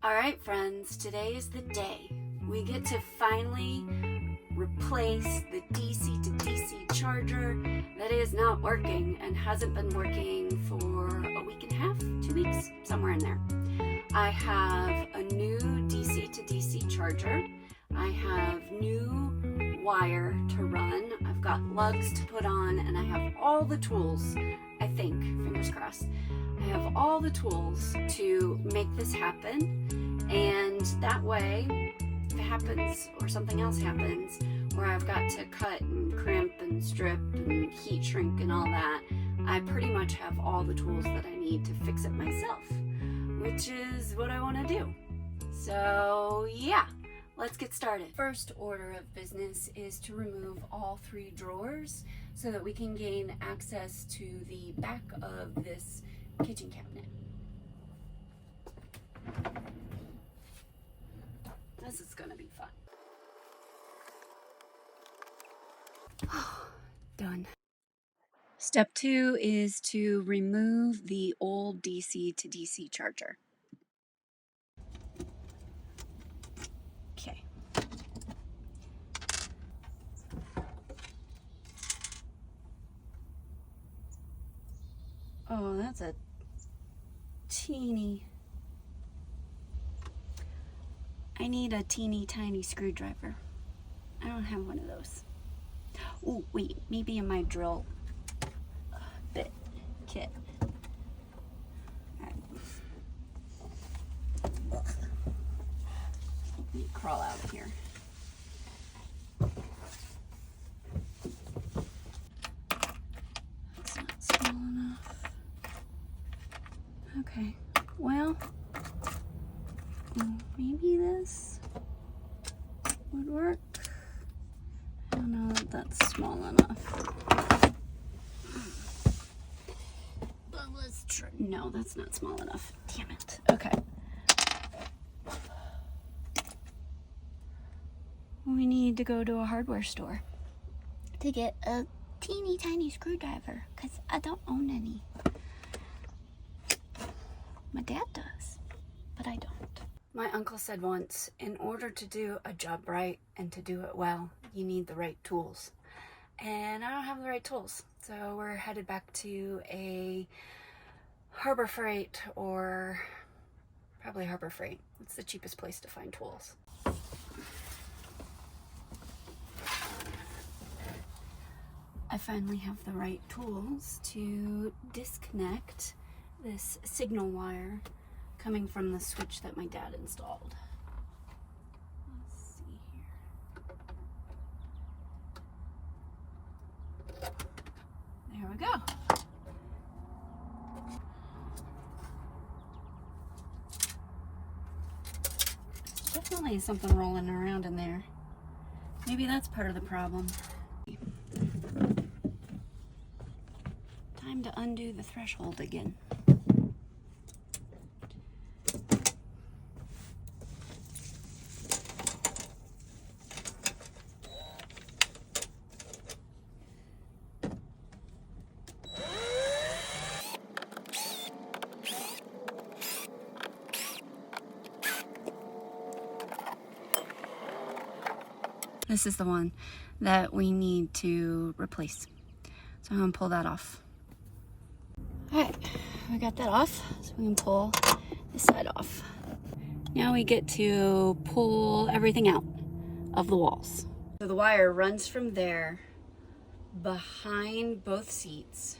Alright friends, today is the day. We get to finally replace the DC to DC charger that is not working and hasn't been working for a week and a half, 2 weeks, somewhere in there. I have a new DC to DC charger. I have new wire to run. I've got lugs to put on, and I have all the tools, I think, fingers crossed. I have all the tools to make this happen, and that way, if it happens or something else happens where I've got to cut and crimp and strip and heat shrink and all that, I pretty much have all the tools that I need to fix it myself, which is what I want to do. So yeah, let's get started. First order of business is to remove all 3 drawers so that we can gain access to the back of this kitchen cabinet. This is gonna be fun. Done. Step 2 is to remove the old DC to DC charger. Okay. Oh, that's a teeny. I need a teeny tiny screwdriver. I don't have one of those. Oh, wait, maybe in my drill bit kit. All right. Let me crawl out of here. That's not small enough. Okay, well, maybe this would work. I don't know if that's small enough. But let's try. No, that's not small enough. Damn it. Okay. We need to go to a hardware store to get a teeny tiny screwdriver because I don't own any. My dad does, but I don't. My uncle said once, in order to do a job right and to do it well, you need the right tools. And I don't have the right tools. So we're headed back to a Harbor Freight, or probably Harbor Freight. It's the cheapest place to find tools. I finally have the right tools to disconnect this signal wire coming from the switch that my dad installed. Let's see here. There we go. There's definitely something rolling around in there. Maybe that's part of the problem. Time to undo the threshold again. This is the one that we need to replace. So I'm gonna pull that off. All right, we got that off, so we can pull this side off. Now we get to pull everything out of the walls. So the wire runs from there, behind both seats,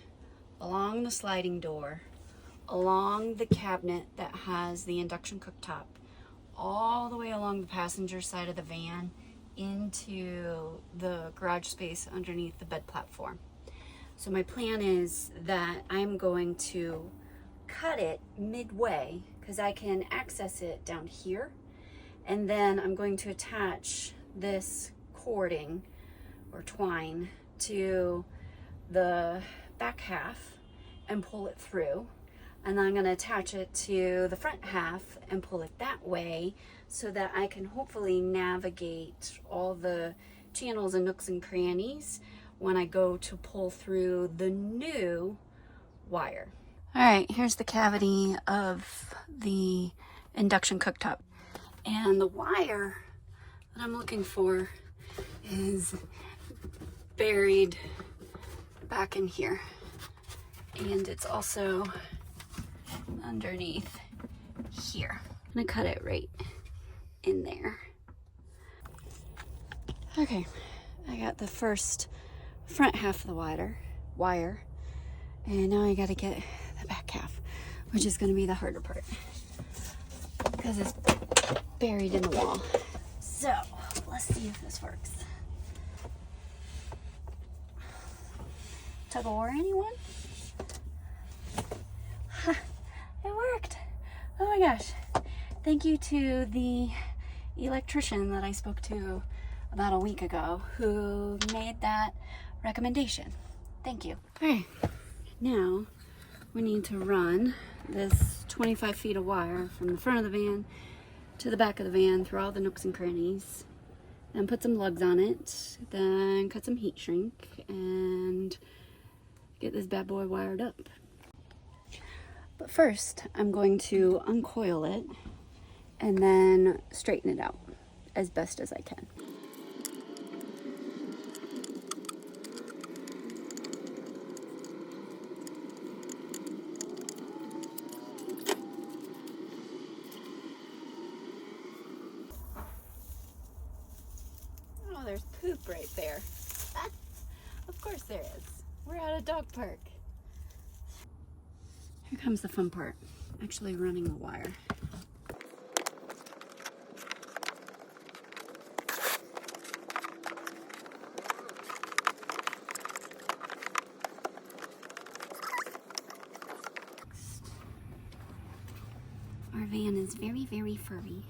along the sliding door, along the cabinet that has the induction cooktop, all the way along the passenger side of the van, into the garage space underneath the bed platform. So my plan is that I'm going to cut it midway because I can access it down here, and then I'm going to attach this cording or twine to the back half and pull it through, and then I'm going to attach it to the front half and pull it that way so that I can hopefully navigate all the channels and nooks and crannies when I go to pull through the new wire. All right, here's the cavity of the induction cooktop. And the wire that I'm looking for is buried back in here. And it's also underneath here. I'm gonna cut it right in there. Okay, I got the front half of the wire, and now I gotta get the back half, which is gonna be the harder part because it's buried in the wall. So let's see if this works. Tug of war, anyone? It worked. Oh my gosh. Thank you to the electrician that I spoke to about a week ago who made that recommendation. Thank you. Okay, now we need to run this 25 feet of wire from the front of the van to the back of the van through all the nooks and crannies, then put some lugs on it, then cut some heat shrink and get this bad boy wired up. But first I'm going to uncoil it and then straighten it out as best as I can. Oh, there's poop right there. Of course there is. We're at a dog park. Here comes the fun part, actually running the wire. Our van is very, very furry.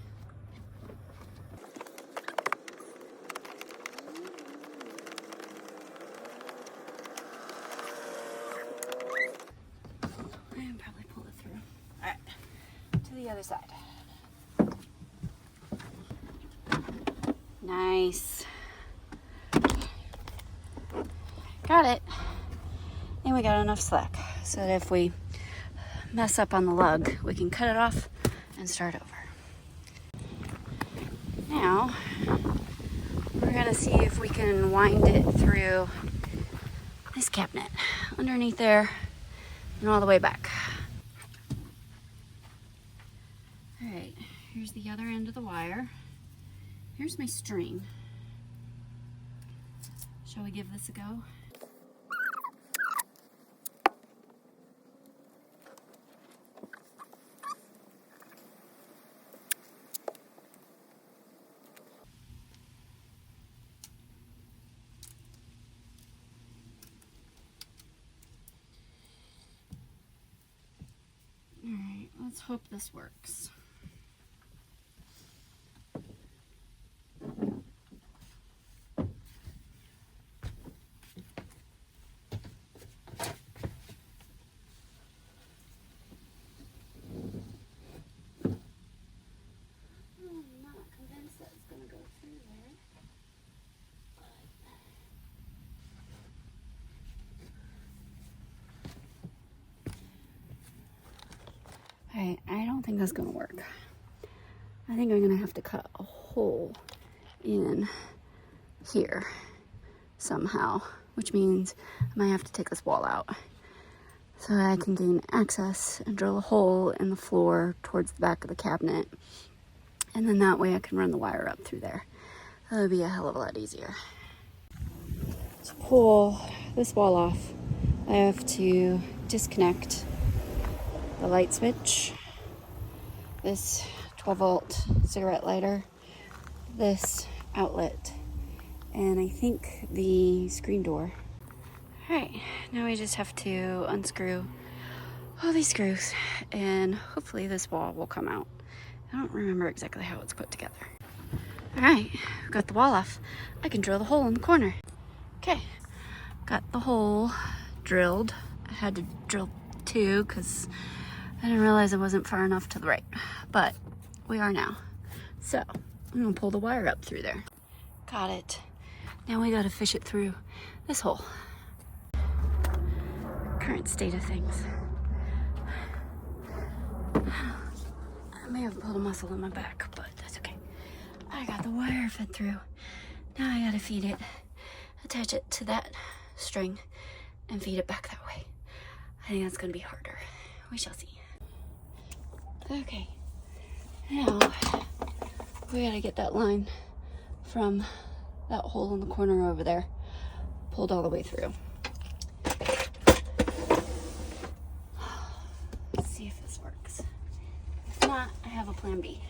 And probably pull it through. All right, to the other side. Nice. Got it. And we got enough slack so that if we mess up on the lug, we can cut it off and start over. Now, we're gonna see if we can wind it through this cabinet, underneath there and all the way back. All right, here's the other end of the wire. Here's my string. Shall we give this a go? Alright, let's hope this works. I'm not convinced that it's going to go through there. Alright, I don't think that's going to work. I think I'm going to have to cut a hole in here somehow, which means I might have to take this wall out so I can gain access and drill a hole in the floor towards the back of the cabinet, and then that way I can run the wire up through there. That would be a hell of a lot easier. To pull this wall off, I have to disconnect the light switch, this 12-volt cigarette lighter, this outlet, and I think the screen door. Alright, now we just have to unscrew all these screws and hopefully this wall will come out. I don't remember exactly how it's put together. Alright, got the wall off. I can drill the hole in the corner. Okay, got the hole drilled. I had to drill two because I didn't realize it wasn't far enough to the right, but we are now. So I'm gonna pull the wire up through there. Got it. Now we gotta fish it through this hole. Current state of things. I may have pulled a muscle in my back, but that's okay. I got the wire fed through. Now I gotta feed it, attach it to that string, and feed it back that way. I think that's gonna be harder. We shall see. Okay, now we gotta get that line from that hole in the corner over there pulled all the way through. Let's see if this works. If not, I have a plan B.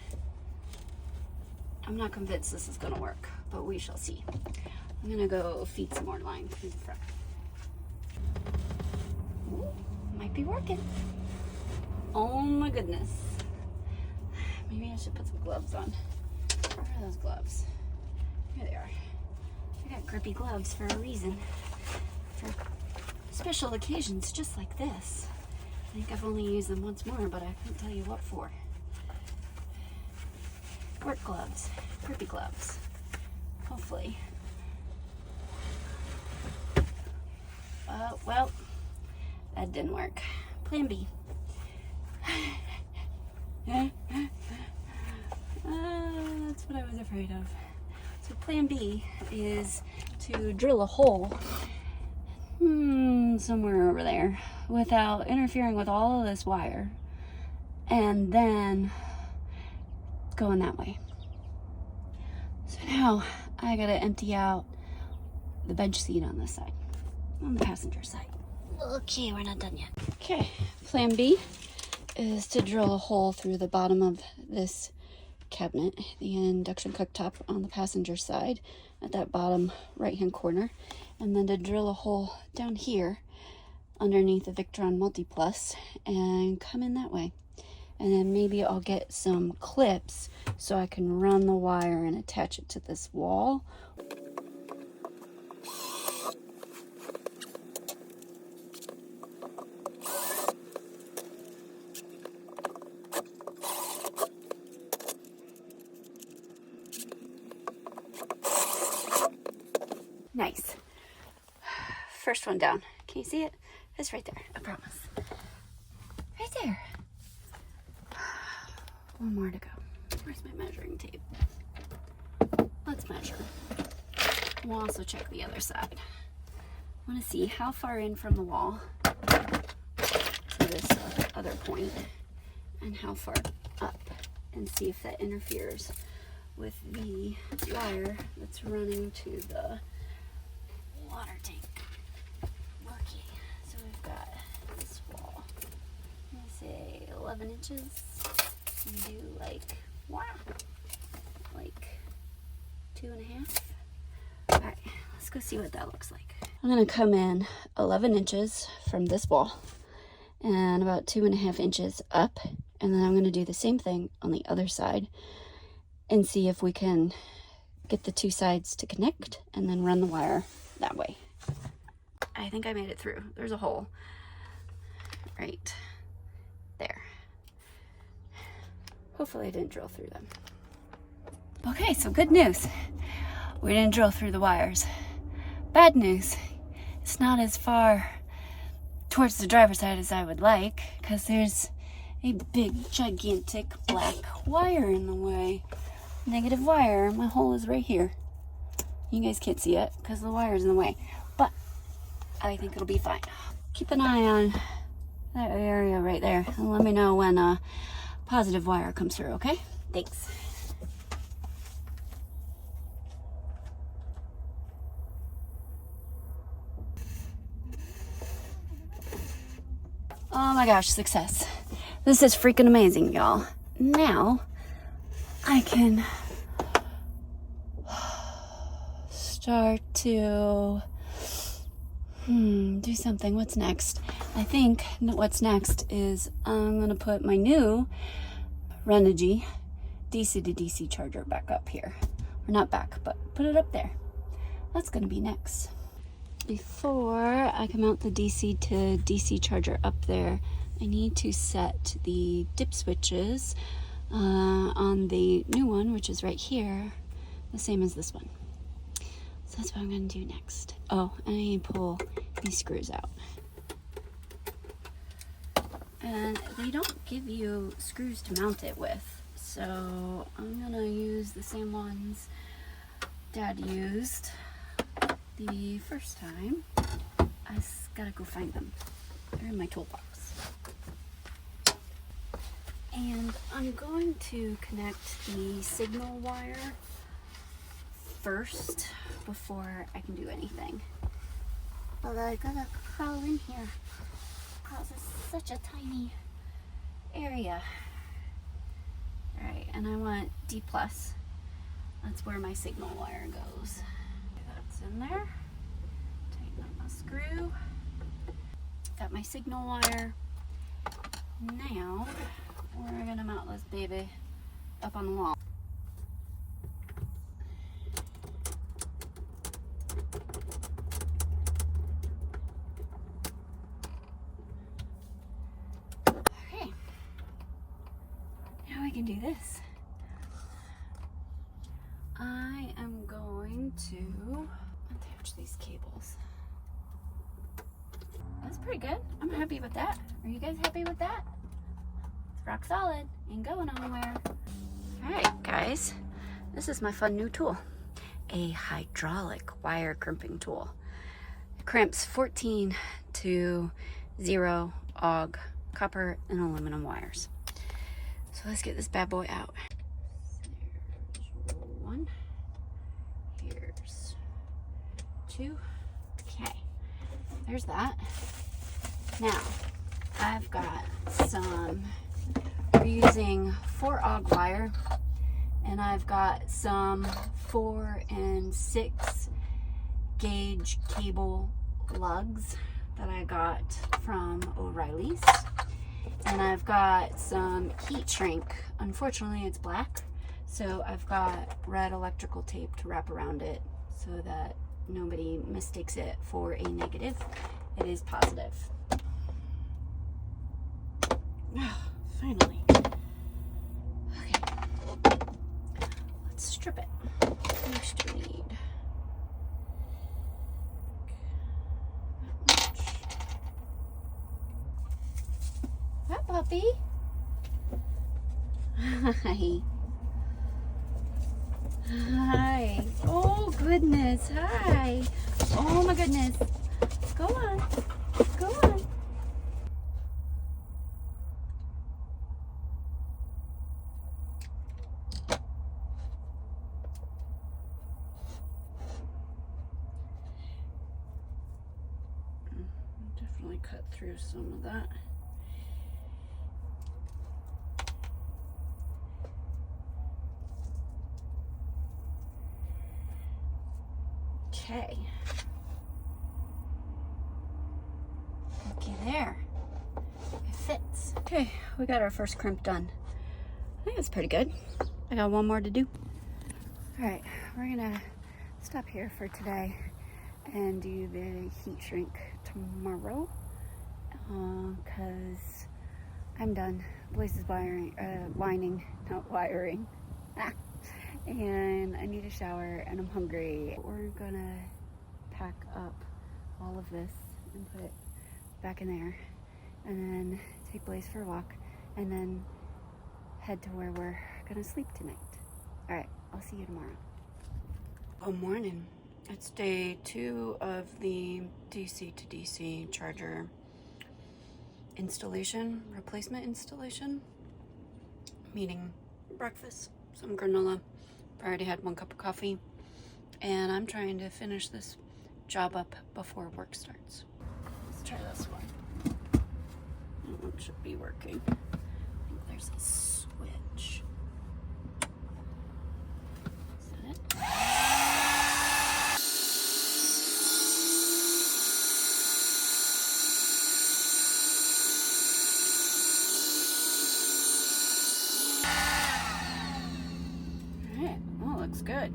I'm not convinced this is gonna work, but we shall see. I'm gonna go feed some more line through the front. Ooh, might be working. Oh my goodness. Maybe I should put some gloves on. Where are those gloves? Here they are. I got grippy gloves for a reason. For special occasions just like this. I think I've only used them once more, but I couldn't tell you what for. Work gloves, grippy gloves. Hopefully. Well, that didn't work. Plan B. That's what I was afraid of. So plan B is to drill a hole somewhere over there without interfering with all of this wire, and then going that way. So now I gotta empty out the bench seat on this side, on the passenger side. Okay, we're not done yet. Okay, plan B is to drill a hole through the bottom of this cabinet, the induction cooktop on the passenger side at that bottom right hand corner, and then to drill a hole down here underneath the Victron Multi-Plus and come in that way. And then maybe I'll get some clips so I can run the wire and attach it to this wall. Nice. First one down. Can you see it? It's right there, I promise. Right there. One more to go. Where's my measuring tape? Let's measure. We'll also check the other side. I want to see how far in from the wall to this other point and how far up, and see if that interferes with the wire that's running to the water tank. Okay, so we've got this wall. Let me say 11 inches. We do like 2.5. All right, let's go see what that looks like. I'm gonna come in 11 inches from this wall and about 2.5 inches up, and then I'm gonna do the same thing on the other side and see if we can get the two sides to connect and then run the wire that way. I think I made it through. There's a hole right there. Hopefully I didn't drill through them. Okay, so good news. We didn't drill through the wires. Bad news. It's not as far towards the driver's side as I would like, because there's a big, gigantic black wire in the way. Negative wire. My hole is right here. You guys can't see it because the wire is in the way, but I think it'll be fine. Keep an eye on that area right there and let me know when a positive wire comes through, okay? Thanks. Oh my gosh, success. This is freaking amazing, y'all. Now I can start to do something. What's next? I think what's next is I'm gonna put my new Renogy DC-DC charger back up here. Or not back, but put it up there. That's gonna be next. Before I can mount the DC to DC charger up there, I need to set the dip switches on the new one, which is right here, the same as this one. So that's what I'm going to do next. Oh, and I need to pull these screws out. and they don't give you screws to mount it with, so I'm gonna use the same ones Dad used the first time. I just gotta go find them. They're in my toolbox. And I'm going to connect the signal wire first before I can do anything. But I gotta crawl in here because it's such a tiny area. Alright, and I want D+. That's where my signal wire goes. That's in there. Tighten up my screw. Got my signal wire. Now, we're gonna mount this baby up on the wall. Okay, now we can do this. I am going to attach these cables. That's pretty good. I'm happy with that. Are you guys happy with that? It's rock solid. Ain't going anywhere. Alright guys, this is my fun new tool. A hydraulic wire crimping tool. It crimps 14 to 0 AUG copper and aluminum wires. So let's get this bad boy out. There's one. Here's two. Okay, there's that. Now, I've got some, we're using 4 AUG wire, and I've got some 4 and 6 gauge cable lugs that I got from O'Reilly's. And I've got some heat shrink. Unfortunately, it's black, so I've got red electrical tape to wrap around it so that nobody mistakes it for a negative. It is positive. Finally. Okay. Let's strip it. How much do we need? Hi, puppy. Hi. Hi. Oh, goodness. Hi. Oh, my goodness. Go on. Go on. Definitely cut through some of that. Okay. Looky there. It fits. Okay, we got our first crimp done. I think it's pretty good. I got one more to do. Alright, we're gonna stop here for today and do the heat shrink tomorrow. Because I'm done. The place is whining, not wiring. And I need a shower and I'm hungry. We're gonna pack up all of this and put it back in there, and then take Blaze for a walk, and then head to where we're gonna sleep tonight. Alright, I'll see you tomorrow. Good morning. It's day 2 of the DC to DC charger installation, replacement installation, meaning breakfast, some granola. I already had 1 cup of coffee, and I'm trying to finish this job up before work starts. Let's try this one. That one should be working. I think there's a switch. Is that it? Alright, well, looks good.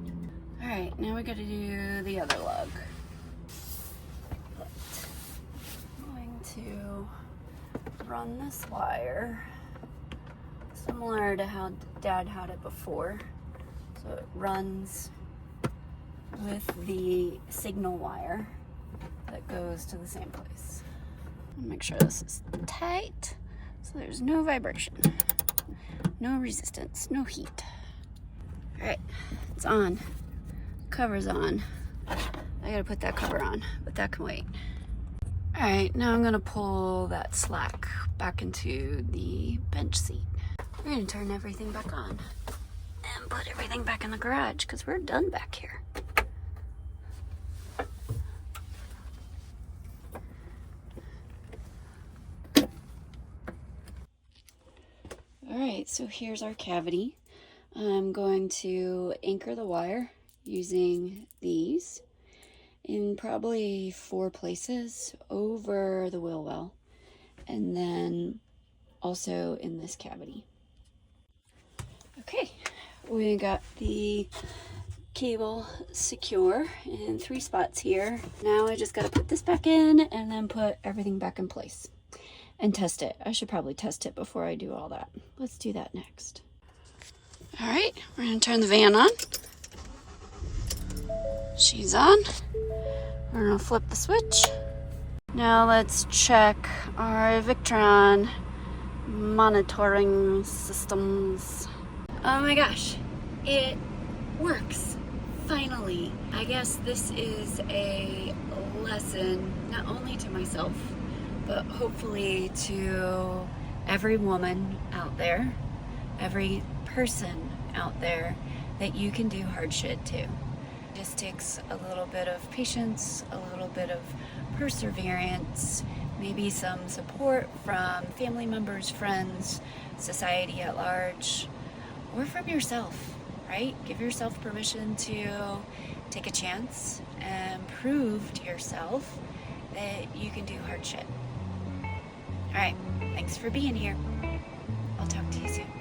Alright, now we gotta do the other lug. I'm going to run this wire similar to how Dad had it before. So it runs with the signal wire that goes to the same place. Make sure this is tight So there's no vibration, no resistance, no heat. All right, it's on. Cover's on. I gotta put that cover on, but that can wait. All right, now I'm gonna pull that slack back into the bench seat. We're gonna turn everything back on and put everything back in the garage because we're done back here. All right, so here's our cavity. I'm going to anchor the wire using these in probably 4 places over the wheel well, and then also in this cavity. Okay, we got the cable secure in 3 spots here. Now I just got to put this back in and then put everything back in place and test it. I should probably test it before I do all that. Let's do that next. All right, we're gonna turn the van on. She's on. We're gonna flip the switch. Now let's check our Victron monitoring systems. Oh my gosh, it works, finally. I guess this is a lesson, not only to myself, but hopefully to every woman out there, every person out there, that you can do hard shit too. It just takes a little bit of patience, a little bit of perseverance, maybe some support from family members, friends, society at large, or from yourself, right? Give yourself permission to take a chance and prove to yourself that you can do hard shit. All right, thanks for being here. I'll talk to you soon.